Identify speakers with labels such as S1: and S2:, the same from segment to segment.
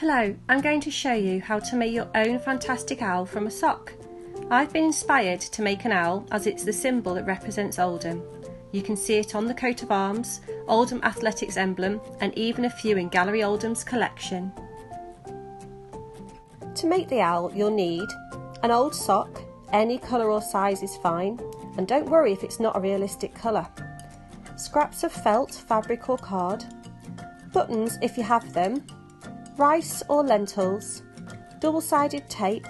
S1: Hello, I'm going to show you how to make your own fantastic owl from a sock. I've been inspired to make an owl as it's the symbol that represents Oldham. You can see it on the coat of arms, Oldham Athletics emblem, and even a few in Gallery Oldham's collection. To make the owl you'll need an old sock, any colour or size is fine, and don't worry if it's not a realistic colour. Scraps of felt, fabric or card, buttons if you have them, rice or lentils, double-sided tape,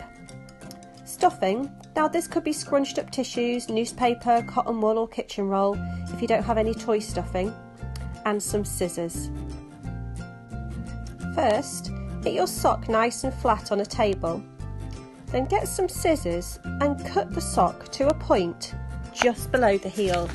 S1: stuffing. Now this could be scrunched up tissues, newspaper, cotton wool or kitchen roll if you don't have any toy stuffing, and some scissors. First, get your sock nice and flat on a table. Then get some scissors and cut the sock to a point just below the heel.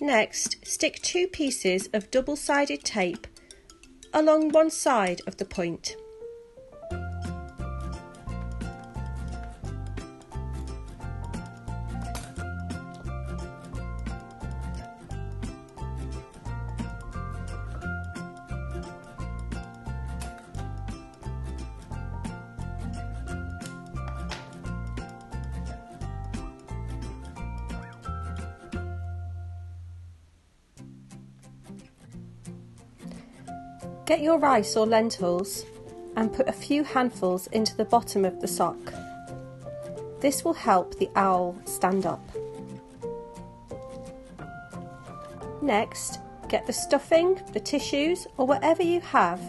S1: Next, stick 2 pieces of double-sided tape along one side of the point. Get your rice or lentils and put a few handfuls into the bottom of the sock. This will help the owl stand up. Next, get the stuffing, the tissues or whatever you have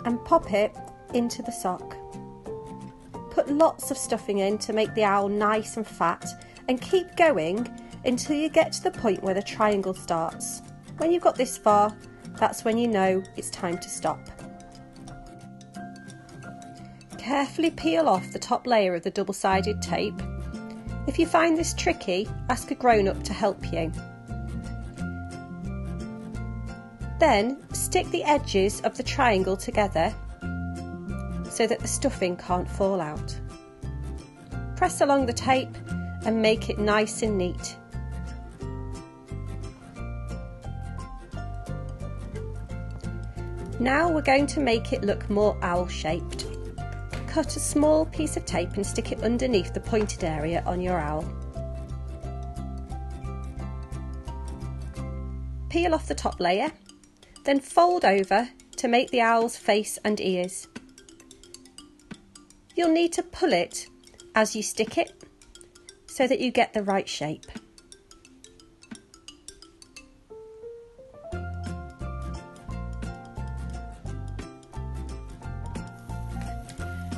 S1: and pop it into the sock. Put lots of stuffing in to make the owl nice and fat and keep going until you get to the point where the triangle starts. When you've got this far, that's when you know it's time to stop. Carefully peel off the top layer of the double-sided tape. If you find this tricky, ask a grown-up to help you. Then stick the edges of the triangle together so that the stuffing can't fall out. Press along the tape and make it nice and neat. Now we're going to make it look more owl-shaped. Cut a small piece of tape and stick it underneath the pointed area on your owl. Peel off the top layer, then fold over to make the owl's face and ears. You'll need to pull it as you stick it so that you get the right shape.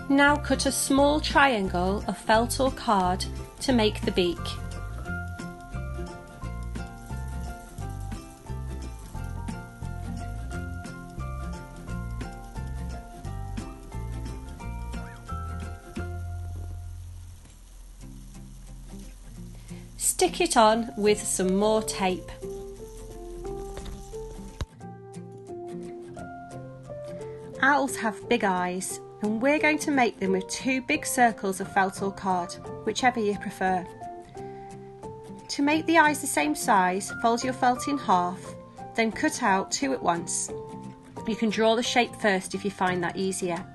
S1: Now cut a small triangle of felt or card to make the beak. Stick it on with some more tape. Owls have big eyes, and we're going to make them with 2 big circles of felt or card, whichever you prefer. To make the eyes the same size, fold your felt in half, then cut out 2 at once. You can draw the shape first if you find that easier.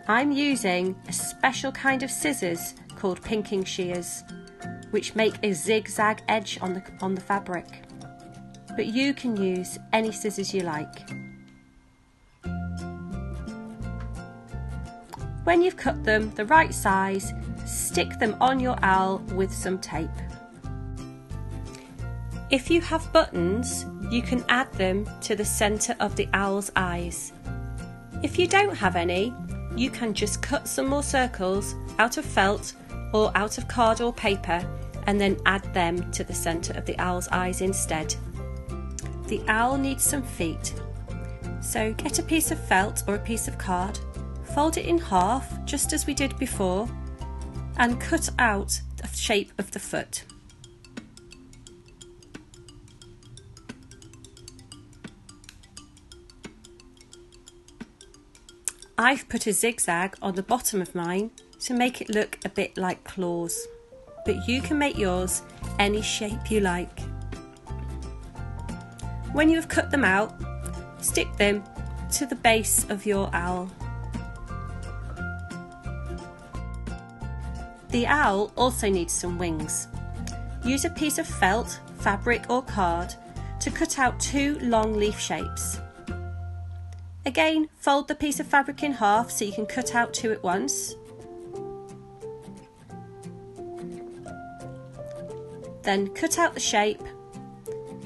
S1: I'm using a special kind of scissors called pinking shears, which make a zigzag edge on the fabric. But you can use any scissors you like. When you've cut them the right size, stick them on your owl with some tape. If you have buttons, you can add them to the centre of the owl's eyes. If you don't have any, you can just cut some more circles out of felt or out of card or paper and then add them to the centre of the owl's eyes instead. The owl needs some feet, So get a piece of felt or a piece of card, fold it in half just as we did before, and cut out the shape of the foot. I've put a zigzag on the bottom of mine to make it look a bit like claws, but you can make yours any shape you like. When you have cut them out, stick them to the base of your owl. The owl also needs some wings. Use a piece of felt, fabric or card to cut out 2 long leaf shapes. Again, fold the piece of fabric in half so you can cut out 2 at once. Then cut out the shape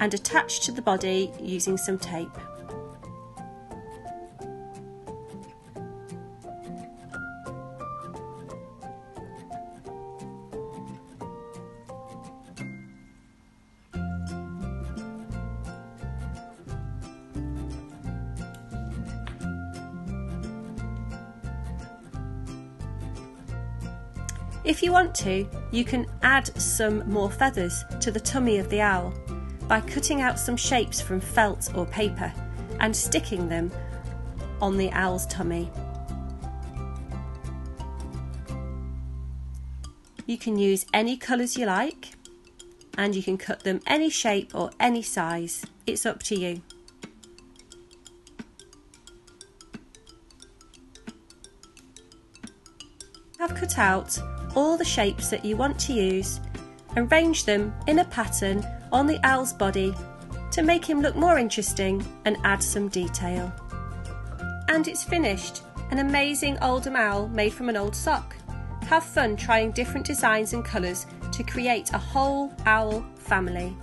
S1: and attach to the body using some tape. If you want to, you can add some more feathers to the tummy of the owl by cutting out some shapes from felt or paper and sticking them on the owl's tummy. You can use any colours you like, and you can cut them any shape or any size. It's up to you. I've cut out all the shapes that you want to use and arrange them in a pattern on the owl's body to make him look more interesting and add some detail. And it's finished, an amazing Oldham owl made from an old sock. Have fun trying different designs and colours to create a whole owl family.